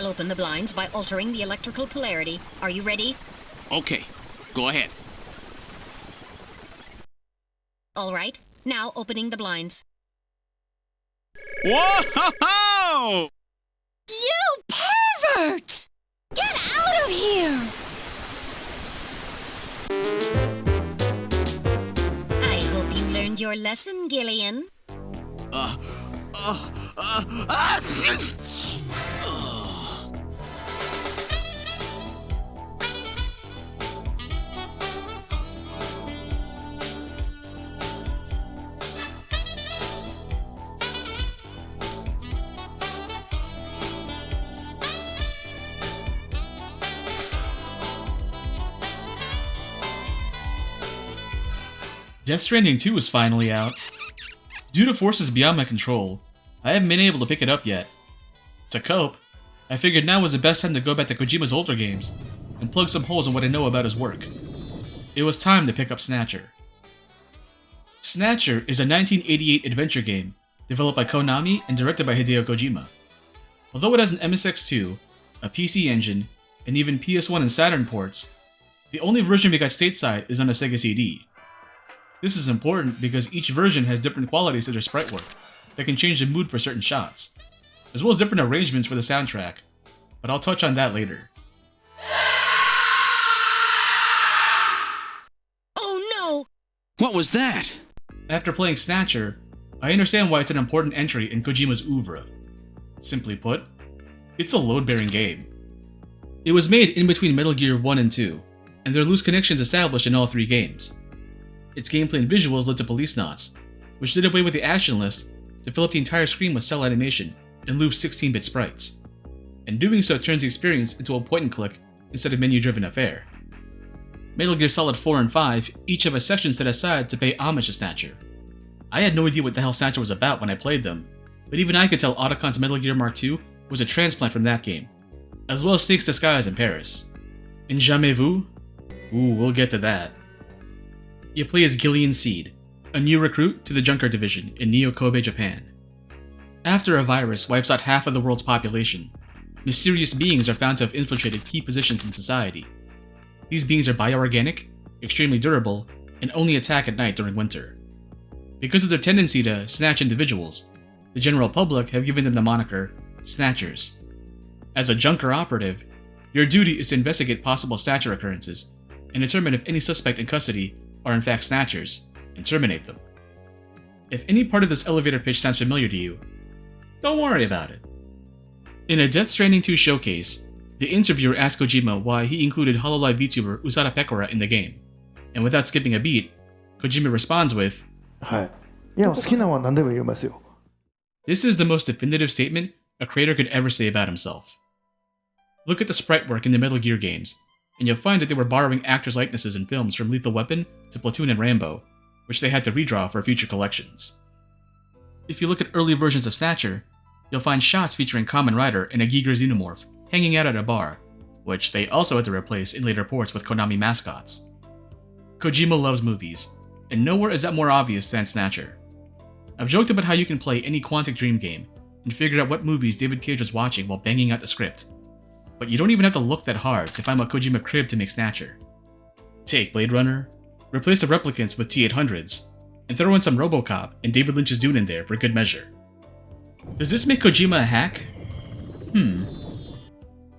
I'll open the blinds by altering the electrical polarity. Are you ready? Okay, go ahead. All right, now opening the blinds. Whoa! You perverts! Get out of here! I hope you learned your lesson, Gillian. Death Stranding 2 is finally out. Due to forces beyond my control, I haven't been able to pick it up yet. To cope, I figured now was the best time to go back to Kojima's older games and plug some holes in what I know about his work. It was time to pick up Snatcher. Snatcher is a 1988 adventure game developed by Konami and directed by Hideo Kojima. Although it has an MSX2, a PC engine, and even PS1 and Saturn ports, the only version we got stateside is on a Sega CD. This is important because each version has different qualities to their sprite work that can change the mood for certain shots, as well as different arrangements for the soundtrack, but I'll touch on that later. Oh no! What was that? After playing Snatcher, I understand why it's an important entry in Kojima's oeuvre. Simply put, it's a load-bearing game. It was made in between Metal Gear 1 and 2, and there are loose connections established in all three games. Its gameplay and visuals led to Policenauts, which did away with the action list to fill up the entire screen with cell animation in lieu of 16-bit sprites. And doing so turns the experience into a point-and-click instead of menu-driven affair. Metal Gear Solid 4 and 5 each have a section set aside to pay homage to Snatcher. I had no idea what the hell Snatcher was about when I played them, but even I could tell Otacon's Metal Gear Mark II was a transplant from that game, as well as Snake's Disguise in Paris. And Jamais Vu? Ooh, we'll get to that. You play as Gillian Seed, a new recruit to the Junker Division in Neo-Kobe, Japan. After a virus wipes out half of the world's population, mysterious beings are found to have infiltrated key positions in society. These beings are bioorganic, extremely durable, and only attack at night during winter. Because of their tendency to snatch individuals, the general public have given them the moniker Snatchers. As a Junker operative, your duty is to investigate possible Snatcher occurrences and determine if any suspect in custody are in fact Snatchers, and terminate them. If any part of this elevator pitch sounds familiar to you, don't worry about it. In a Death Stranding 2 showcase, the interviewer asked Kojima why he included hololive VTuber Usada Pekora in the game, and without skipping a beat, Kojima responds with, This is the most definitive statement a creator could ever say about himself. Look at the sprite work in the Metal Gear games, and you'll find that they were borrowing actors' likenesses in films from Lethal Weapon to Platoon and Rambo, which they had to redraw for future collections. If you look at early versions of Snatcher, you'll find shots featuring Kamen Rider and a Giger Xenomorph hanging out at a bar, which they also had to replace in later ports with Konami mascots. Kojima loves movies, and nowhere is that more obvious than Snatcher. I've joked about how you can play any Quantic Dream game and figure out what movies David Cage was watching while banging out the script, but you don't even have to look that hard to find what Kojima cribbed to make Snatcher. Take Blade Runner, replace the replicants with T-800s, and throw in some RoboCop and David Lynch's Dune in there for good measure. Does this make Kojima a hack?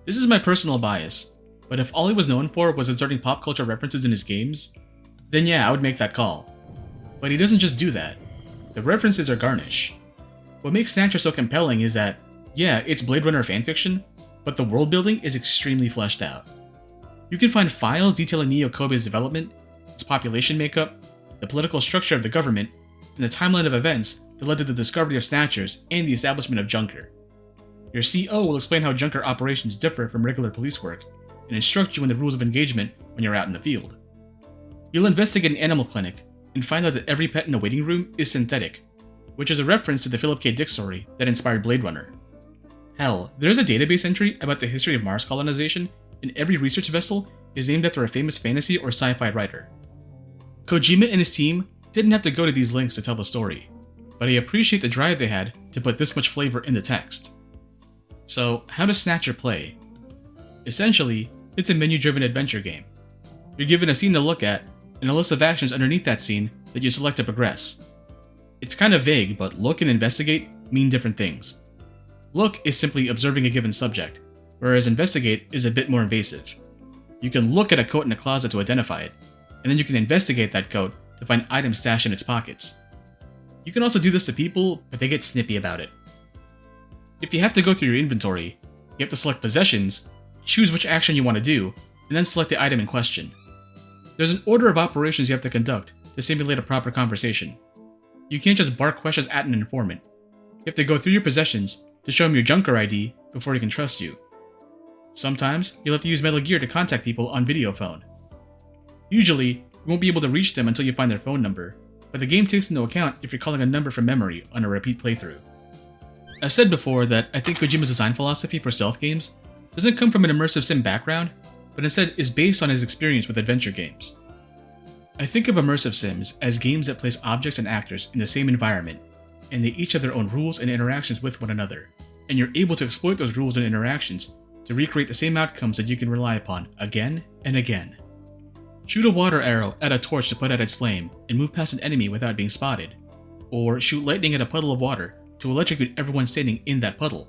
This is my personal bias, but if all he was known for was inserting pop culture references in his games, then yeah, I would make that call. But he doesn't just do that. The references are garnish. What makes Snatcher so compelling is that, yeah, it's Blade Runner fanfiction, but the world building is extremely fleshed out. You can find files detailing Neo-Kobe's development, its population makeup, the political structure of the government, and the timeline of events that led to the discovery of Snatchers and the establishment of Junker. Your CO will explain how Junker operations differ from regular police work, and instruct you in the rules of engagement when you're out in the field. You'll investigate an animal clinic, and find out that every pet in the waiting room is synthetic, which is a reference to the Philip K. Dick story that inspired Blade Runner. Hell, there's a database entry about the history of Mars colonization, and every research vessel is named after a famous fantasy or sci-fi writer. Kojima and his team didn't have to go to these links to tell the story, but I appreciate the drive they had to put this much flavor in the text. So, how does Snatcher play? Essentially, it's a menu-driven adventure game. You're given a scene to look at, and a list of actions underneath that scene that you select to progress. It's kind of vague, but look and investigate mean different things. Look is simply observing a given subject, whereas investigate is a bit more invasive. You can look at a coat in a closet to identify it, and then you can investigate that coat to find items stashed in its pockets. You can also do this to people, but they get snippy about it. If you have to go through your inventory, you have to select possessions, choose which action you want to do, and then select the item in question. There's an order of operations you have to conduct to simulate a proper conversation. You can't just bark questions at an informant. You have to go through your possessions to show him your Junker ID before he can trust you. Sometimes, you'll have to use Metal Gear to contact people on video phone. Usually, you won't be able to reach them until you find their phone number, but the game takes into account if you're calling a number from memory on a repeat playthrough. I've said before that I think Kojima's design philosophy for stealth games doesn't come from an immersive sim background, but instead is based on his experience with adventure games. I think of immersive sims as games that place objects and actors in the same environment, and they each have their own rules and interactions with one another, and you're able to exploit those rules and interactions to recreate the same outcomes that you can rely upon again and again. Shoot a water arrow at a torch to put out its flame and move past an enemy without being spotted, or shoot lightning at a puddle of water to electrocute everyone standing in that puddle.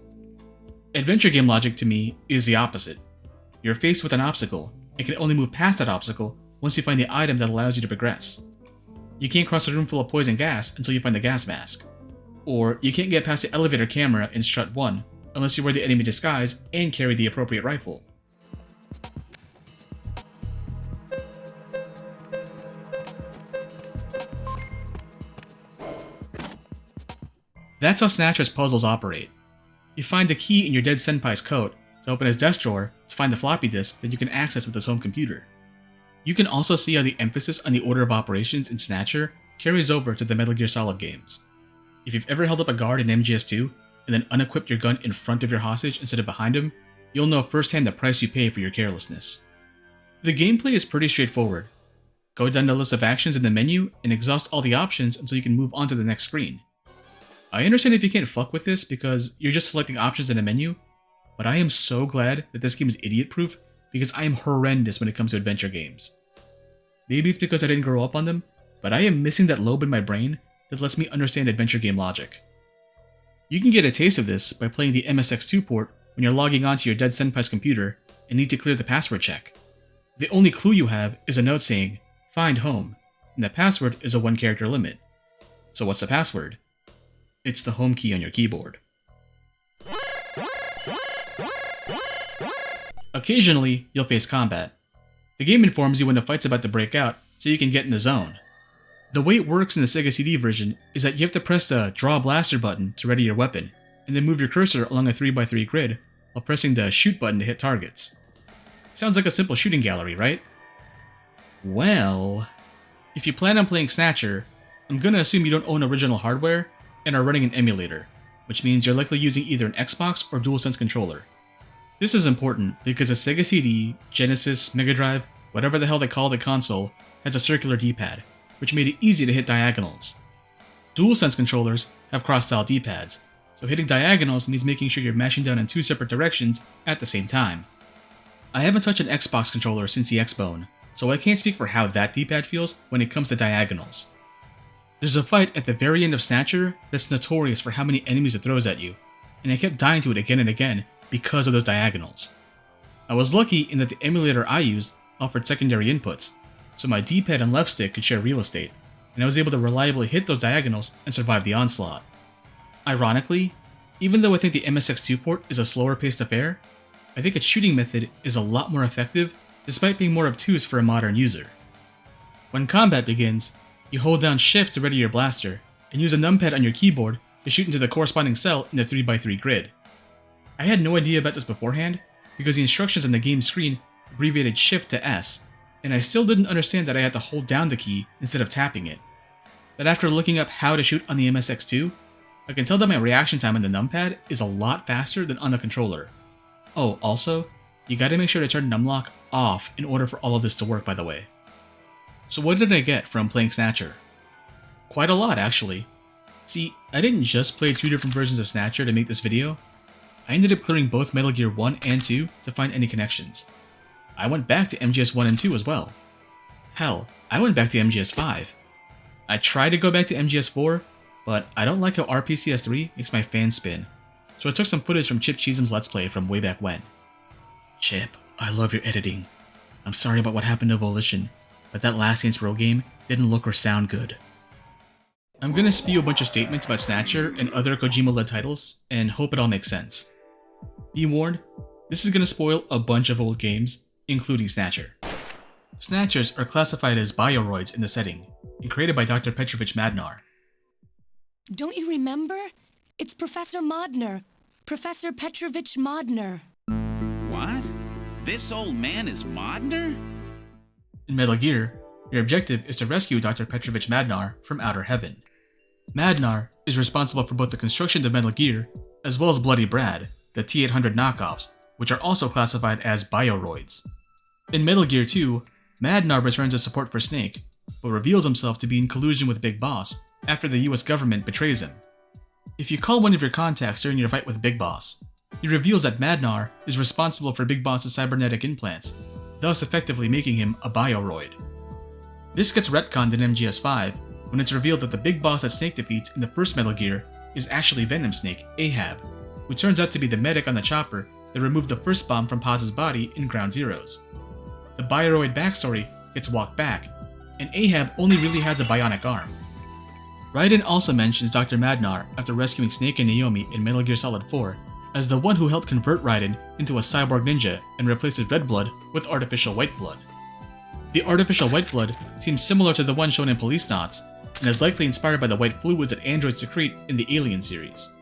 Adventure game logic to me is the opposite. You're faced with an obstacle and can only move past that obstacle once you find the item that allows you to progress. You can't cross a room full of poison gas until you find the gas mask. Or you can't get past the elevator camera in Strut 1 unless you wear the enemy disguise and carry the appropriate rifle. That's how Snatcher's puzzles operate. You find the key in your dead senpai's coat to open his desk drawer to find the floppy disk that you can access with his home computer. You can also see how the emphasis on the order of operations in Snatcher carries over to the Metal Gear Solid games. If you've ever held up a guard in MGS2 and then unequipped your gun in front of your hostage instead of behind him, you'll know firsthand the price you pay for your carelessness. The gameplay is pretty straightforward. Go down the list of actions in the menu and exhaust all the options until you can move on to the next screen. I understand if you can't fuck with this because you're just selecting options in a menu, but I am so glad that this game is idiot-proof because I am horrendous when it comes to adventure games. Maybe it's because I didn't grow up on them, but I am missing that lobe in my brain that lets me understand adventure game logic. You can get a taste of this by playing the MSX2 port when you're logging onto your dead senpai's computer and need to clear the password check. The only clue you have is a note saying, "Find home," and the password is a 1-character limit. So what's the password? It's the home key on your keyboard. Occasionally, you'll face combat. The game informs you when a fight's about to break out so you can get in the zone. The way it works in the Sega CD version is that you have to press the Draw Blaster button to ready your weapon, and then move your cursor along a 3x3 grid while pressing the Shoot button to hit targets. Sounds like a simple shooting gallery, right? Well, if you plan on playing Snatcher, I'm gonna assume you don't own original hardware and are running an emulator, which means you're likely using either an Xbox or DualSense controller. This is important because the Sega CD, Genesis, Mega Drive, whatever the hell they call the console, has a circular D-pad, which made it easy to hit diagonals. DualSense controllers have cross-style D-pads, so hitting diagonals means making sure you're mashing down in 2 separate directions at the same time. I haven't touched an Xbox controller since the Xbone, so I can't speak for how that D-pad feels when it comes to diagonals. There's a fight at the very end of Snatcher that's notorious for how many enemies it throws at you, and I kept dying to it again and again because of those diagonals. I was lucky in that the emulator I used offered secondary inputs, so my D-pad and left stick could share real estate, and I was able to reliably hit those diagonals and survive the onslaught. Ironically, even though I think the MSX2 port is a slower paced affair, I think its shooting method is a lot more effective despite being more obtuse for a modern user. When combat begins, you hold down Shift to ready your blaster, and use a numpad on your keyboard to shoot into the corresponding cell in the 3x3 grid. I had no idea about this beforehand, because the instructions on the game screen abbreviated Shift to S, and I still didn't understand that I had to hold down the key instead of tapping it. But after looking up how to shoot on the MSX2, I can tell that my reaction time on the numpad is a lot faster than on the controller. Oh, also, you gotta make sure to turn numlock off in order for all of this to work, by the way. So what did I get from playing Snatcher? Quite a lot, actually. See, I didn't just play 2 different versions of Snatcher to make this video. I ended up clearing both Metal Gear 1 and 2 to find any connections. I went back to MGS 1 and 2 as well. Hell, I went back to MGS 5. I tried to go back to MGS 4, but I don't like how RPCS3 makes my fan spin, so I took some footage from Chip Cheezum's Let's Play from way back when. Chip, I love your editing. I'm sorry about what happened to Volition, but that last Saints Row game didn't look or sound good. I'm gonna spew a bunch of statements about Snatcher and other Kojima-led titles, and hope it all makes sense. Be warned, this is gonna spoil a bunch of old games, including Snatcher. Snatchers are classified as bioroids in the setting, and created by Dr. Petrovich Madnar. Don't you remember? It's Professor Modner. Professor Petrovich Modner. What? This old man is Modner? In Metal Gear, your objective is to rescue Dr. Petrovich Madnar from outer heaven. Madnar is responsible for both the construction of Metal Gear, as well as Bloody Brad, the T-800 knockoffs, which are also classified as bioroids. In Metal Gear 2, Madnar returns as support for Snake, but reveals himself to be in collusion with Big Boss after the US government betrays him. If you call one of your contacts during your fight with Big Boss, he reveals that Madnar is responsible for Big Boss's cybernetic implants, thus effectively making him a bioroid. This gets retconned in MGS5 when it's revealed that the Big Boss that Snake defeats in the first Metal Gear is actually Venom Snake, Ahab, who turns out to be the medic on the chopper that removed the first bomb from Paz's body in Ground Zeroes. The bioroid backstory gets walked back, and Ahab only really has a bionic arm. Raiden also mentions Dr. Madnar after rescuing Snake and Naomi in Metal Gear Solid 4 as the one who helped convert Raiden into a cyborg ninja and replace his red blood with artificial white blood. The artificial white blood seems similar to the one shown in Police Knots, and is likely inspired by the white fluids that androids secrete in the Alien series.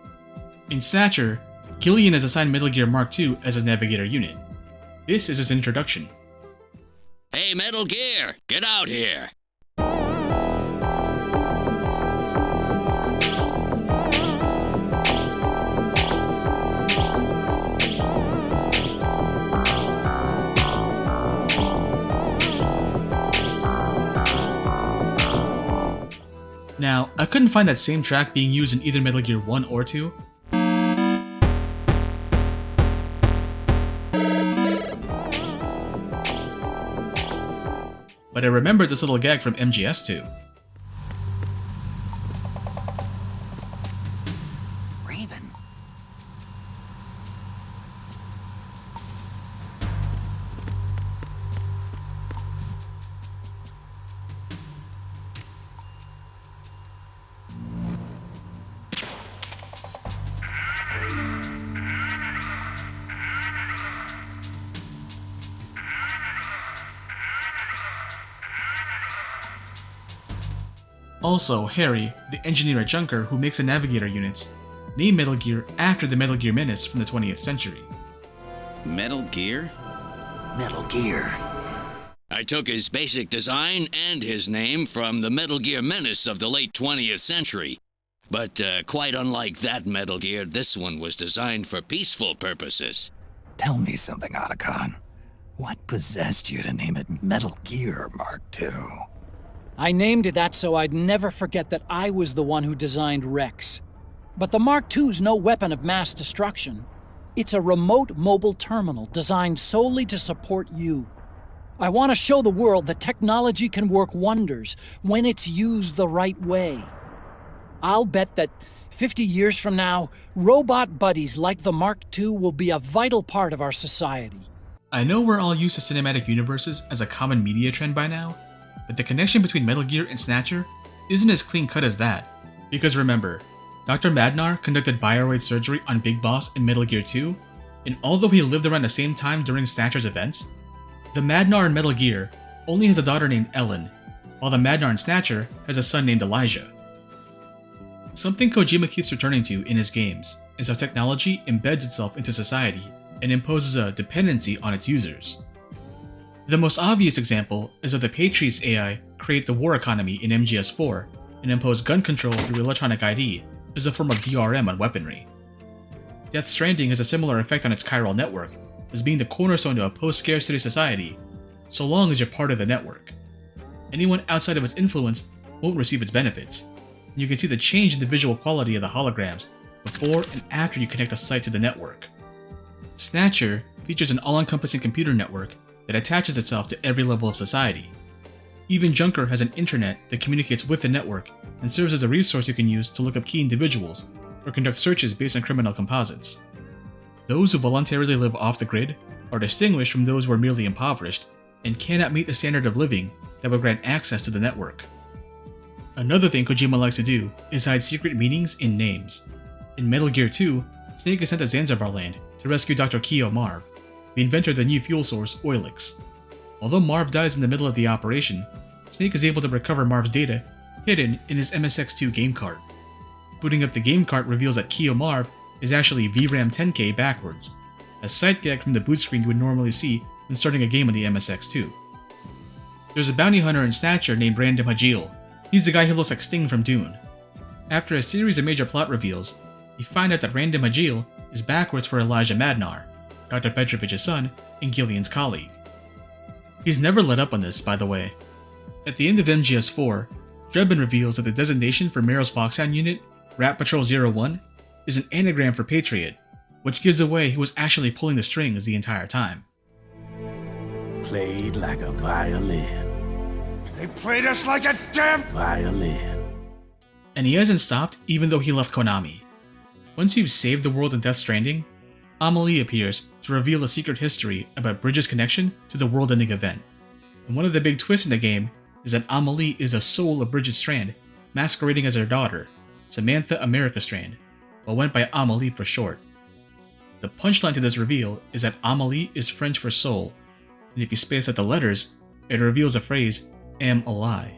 In Snatcher, Gillian is assigned Metal Gear Mark II as his navigator unit. This is his introduction. Hey, Metal Gear, get out here! Now, I couldn't find that same track being used in either Metal Gear 1 or 2. But I remembered this little gag from MGS2. Raven. Also, Harry, the engineer at Junker who makes the navigator units, named Metal Gear after the Metal Gear Menace from the 20th century. Metal Gear? Metal Gear. I took his basic design and his name from the Metal Gear Menace of the late 20th century. But quite unlike that Metal Gear, this one was designed for peaceful purposes. Tell me something, Otacon. What possessed you to name it Metal Gear Mark II? I named it that so I'd never forget that I was the one who designed Rex. But the Mark II's no weapon of mass destruction. It's a remote mobile terminal designed solely to support you. I want to show the world that technology can work wonders when it's used the right way. I'll bet that 50 years from now, robot buddies like the Mark II will be a vital part of our society. I know we're all used to cinematic universes as a common media trend by now, but the connection between Metal Gear and Snatcher isn't as clean-cut as that. Because remember, Dr. Madnar conducted bioroid surgery on Big Boss in Metal Gear 2, and although he lived around the same time during Snatcher's events, the Madnar in Metal Gear only has a daughter named Ellen, while the Madnar in Snatcher has a son named Elijah. Something Kojima keeps returning to in his games is how technology embeds itself into society and imposes a dependency on its users. The most obvious example is that the Patriots AI create the war economy in MGS4 and impose gun control through electronic ID as a form of DRM on weaponry. Death Stranding has a similar effect on its chiral network, as being the cornerstone to a post-scarcity society, so long as you're part of the network. Anyone outside of its influence won't receive its benefits. You can see the change in the visual quality of the holograms before and after you connect a site to the network. Snatcher features an all-encompassing computer network that attaches itself to every level of society. Even Junker has an intranet that communicates with the network and serves as a resource you can use to look up key individuals or conduct searches based on criminal composites. Those who voluntarily live off the grid are distinguished from those who are merely impoverished and cannot meet the standard of living that would grant access to the network. Another thing Kojima likes to do is hide secret meanings in names. In Metal Gear 2, Snake is sent to Zanzibar Land to rescue Dr. Kyo Marv, the inventor of the new fuel source, Oilix. Although Marv dies in the middle of the operation, Snake is able to recover Marv's data hidden in his MSX2 game cart. Booting up the game cart reveals that Kyo Marv is actually VRAM 10K backwards, a sight gag from the boot screen you would normally see when starting a game on the MSX2. There's a bounty hunter in Snatcher named Random Hajil. He's the guy who looks like Sting from Dune. After a series of major plot reveals, you find out that Random Hajil is backwards for Elijah Madnar, Dr. Petrovich's son and Gillian's colleague. He's never let up on this, by the way. At the end of MGS4, Drebin reveals that the designation for Meryl's Foxhound unit, Rat Patrol 01, is an anagram for Patriot, which gives away he was actually pulling the strings the entire time. Played like a violin. They played us like a damn Violin. And he hasn't stopped even though he left Konami. Once you've saved the world in Death Stranding, Amelie appears to reveal a secret history about Bridges' connection to the world-ending event. And one of the big twists in the game is that Amelie is a soul of Bridget Strand, masquerading as her daughter, Samantha America Strand, but went by Amelie for short. The punchline to this reveal is that Amelie is French for soul, and if you space out the letters, it reveals the phrase, am a lie.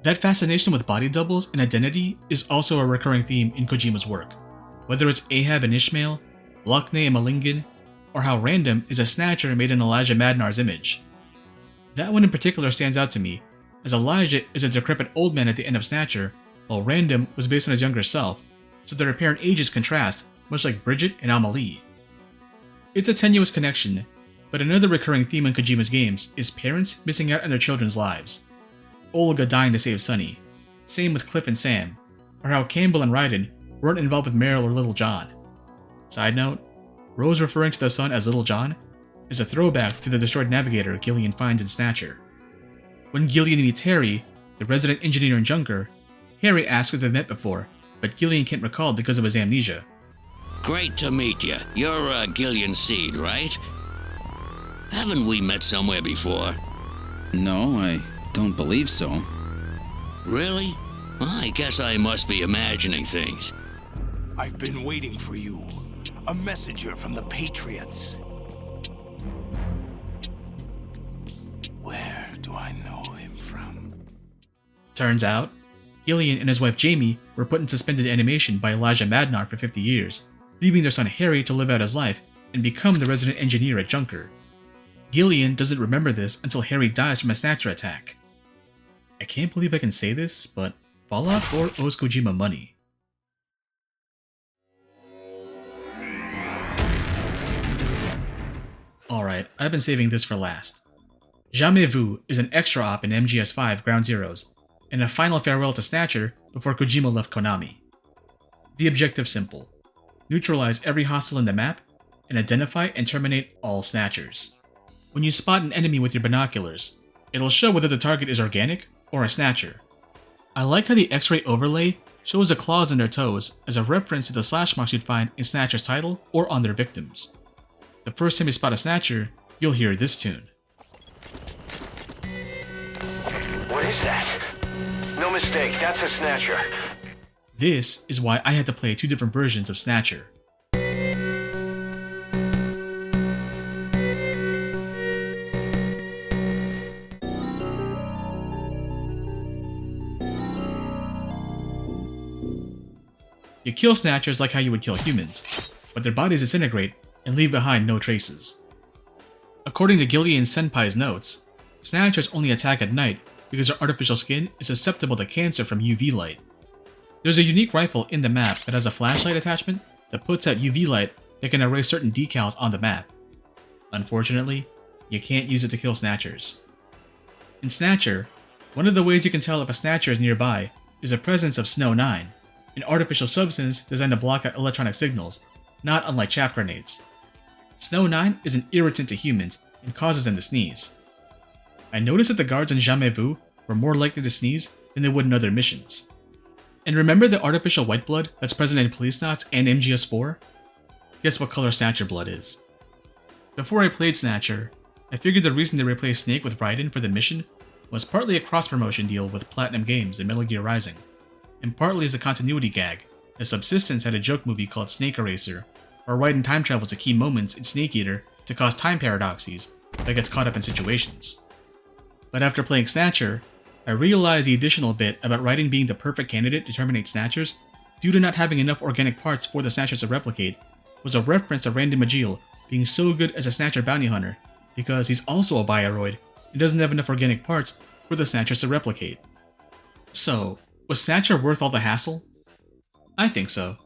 That fascination with body doubles and identity is also a recurring theme in Kojima's work, whether it's Ahab and Ishmael, Lochne and Malingin, or how Random is a Snatcher made in Elijah Madnar's image. That one in particular stands out to me, as Elijah is a decrepit old man at the end of Snatcher, while Random was based on his younger self, so their apparent ages contrast, much like Bridget and Amelie. It's a tenuous connection, but another recurring theme in Kojima's games is parents missing out on their children's lives. Olga dying to save Sonny, same with Cliff and Sam, or how Campbell and Raiden weren't involved with Meryl or Little John. Side note, Rose referring to the son as Little John is a throwback to the destroyed navigator Gillian finds in Snatcher. When Gillian meets Harry, the resident engineer in Junker, Harry asks if they've met before, but Gillian can't recall because of his amnesia. Great to meet you. You're Gillian Seed, right? Haven't we met somewhere before? No, I don't believe so. Really? I guess I must be imagining things. I've been waiting for you. A messenger from the Patriots. Where do I know him from? Turns out, Gillian and his wife Jamie were put in suspended animation by Elijah Madnar for 50 years, leaving their son Harry to live out his life and become the resident engineer at Junker. Gillian doesn't remember this until Harry dies from a Snatcher attack. I can't believe I can say this, but Fallout 4 owes Kojima money. Alright, I've been saving this for last. Jamais Vu is an extra op in MGS5 Ground Zeroes, and a final farewell to Snatcher before Kojima left Konami. The objective simple: neutralize every hostile in the map, and identify and terminate all Snatchers. When you spot an enemy with your binoculars, it'll show whether the target is organic or a Snatcher. I like how the X-ray overlay shows the claws in their toes as a reference to the slash marks you'd find in Snatcher's title or on their victims. The first time you spot a Snatcher, you'll hear this tune. What is that? No mistake, that's a Snatcher. This is why I had to play two different versions of Snatcher. You kill Snatchers like how you would kill humans, but their bodies disintegrate and leave behind no traces. According to Gillian Senpai's notes, Snatchers only attack at night because their artificial skin is susceptible to cancer from UV light. There's a unique rifle in the map that has a flashlight attachment that puts out UV light that can erase certain decals on the map. Unfortunately, you can't use it to kill Snatchers. In Snatcher, one of the ways you can tell if a Snatcher is nearby is the presence of Snow 9, an artificial substance designed to block out electronic signals, not unlike chaff grenades. Snow 9 is an irritant to humans and causes them to sneeze. I noticed that the guards in Jamais Vu were more likely to sneeze than they would in other missions. And remember the artificial white blood that's present in Police Knots and MGS4? Guess what color Snatcher blood is. Before I played Snatcher, I figured the reason they replaced Snake with Raiden for the mission was partly a cross-promotion deal with Platinum Games and Metal Gear Rising, and partly as a continuity gag, as Subsistence had a joke movie called Snake Eraser, where Raiden time travels to key moments in Snake Eater to cause time paradoxes that gets caught up in situations. But after playing Snatcher, I realized the additional bit about Raiden being the perfect candidate to terminate Snatchers due to not having enough organic parts for the Snatchers to replicate was a reference to Randy Majil being so good as a Snatcher bounty hunter because he's also a Bioroid and doesn't have enough organic parts for the Snatchers to replicate. So, was Snatcher worth all the hassle? I think so.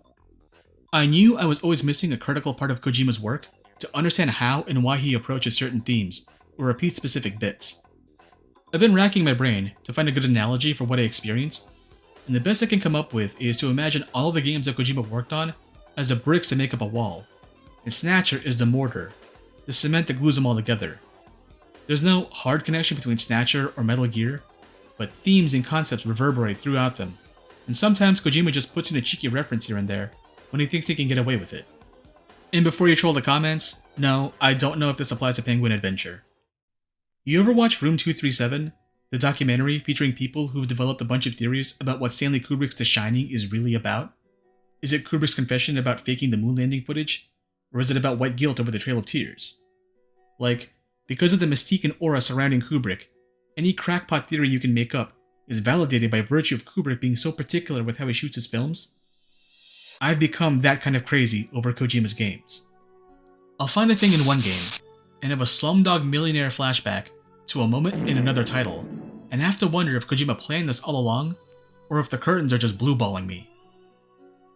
I knew I was always missing a critical part of Kojima's work to understand how and why he approaches certain themes or repeats specific bits. I've been racking my brain to find a good analogy for what I experienced, and the best I can come up with is to imagine all the games that Kojima worked on as the bricks to make up a wall, and Snatcher is the mortar, the cement that glues them all together. There's no hard connection between Snatcher or Metal Gear, but themes and concepts reverberate throughout them, and sometimes Kojima just puts in a cheeky reference here and there when he thinks he can get away with it. And before you troll the comments, no, I don't know if this applies to Penguin Adventure. You ever watch Room 237, the documentary featuring people who've developed a bunch of theories about what Stanley Kubrick's The Shining is really about? Is it Kubrick's confession about faking the moon landing footage? Or is it about white guilt over the Trail of Tears? Like, because of the mystique and aura surrounding Kubrick, any crackpot theory you can make up is validated by virtue of Kubrick being so particular with how he shoots his films? I've become that kind of crazy over Kojima's games. I'll find a thing in one game, and have a Slumdog Millionaire flashback to a moment in another title, and have to wonder if Kojima planned this all along, or if the curtains are just blue-balling me.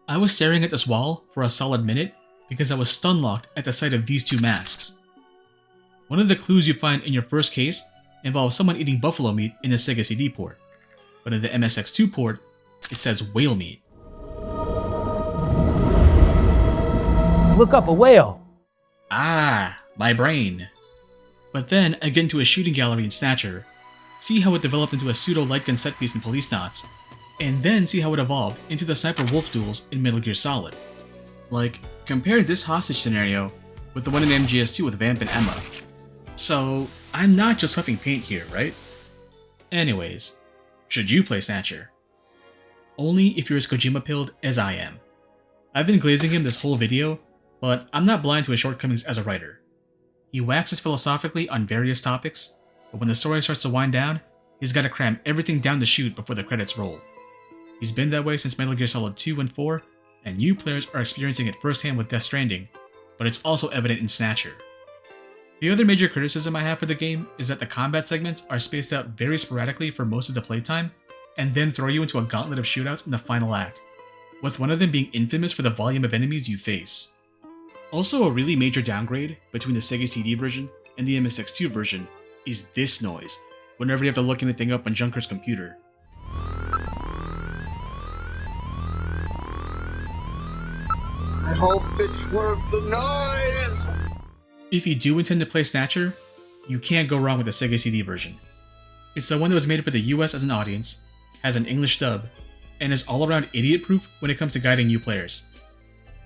I was staring at this wall for a solid minute because I was stun-locked at the sight of these two masks. One of the clues you find in your first case involves someone eating buffalo meat in the Sega CD port, but in the MSX2 port, it says whale meat. Look up a whale! Ah, my brain. But then I get into a shooting gallery in Snatcher, see how it developed into a pseudo-light gun set piece in Police Knots, and then see how it evolved into the Sniper Wolf duels in Metal Gear Solid. Like, compare this hostage scenario with the one in MGS2 with Vamp and Emma. So, I'm not just huffing paint here, right? Anyways, should you play Snatcher? Only if you're as Kojima-pilled as I am. I've been glazing him this whole video, but I'm not blind to his shortcomings as a writer. He waxes philosophically on various topics, but when the story starts to wind down, he's gotta cram everything down the chute before the credits roll. He's been that way since Metal Gear Solid 2 and 4, and new players are experiencing it firsthand with Death Stranding, but it's also evident in Snatcher. The other major criticism I have for the game is that the combat segments are spaced out very sporadically for most of the playtime, and then throw you into a gauntlet of shootouts in the final act, with one of them being infamous for the volume of enemies you face. Also, a really major downgrade between the Sega CD version and the MSX2 version is this noise whenever you have to look anything up on Junker's computer. I hope it's worth the noise! If you do intend to play Snatcher, you can't go wrong with the Sega CD version. It's the one that was made for the US as an audience, has an English dub, and is all-around idiot-proof when it comes to guiding new players.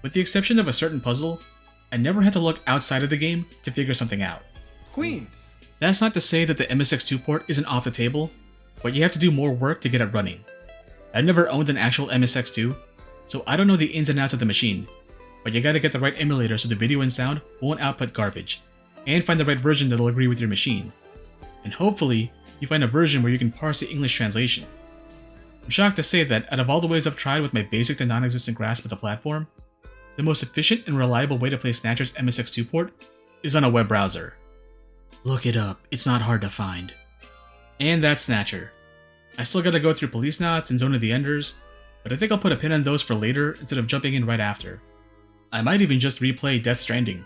With the exception of a certain puzzle, I never had to look outside of the game to figure something out. Queens! That's not to say that the MSX2 port isn't off the table, but you have to do more work to get it running. I've never owned an actual MSX2, so I don't know the ins and outs of the machine, but you gotta get the right emulator so the video and sound won't output garbage, and find the right version that'll agree with your machine. And hopefully, you find a version where you can parse the English translation. I'm shocked to say that out of all the ways I've tried with my basic to non-existent grasp of the platform, the most efficient and reliable way to play Snatcher's MSX2 port is on a web browser. Look it up, it's not hard to find. And that's Snatcher. I still gotta go through Police Knots and Zone of the Enders, but I think I'll put a pin on those for later instead of jumping in right after. I might even just replay Death Stranding.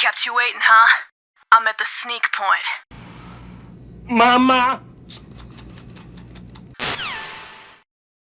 Kept you waiting, huh? I'm at the sneak point. Mama!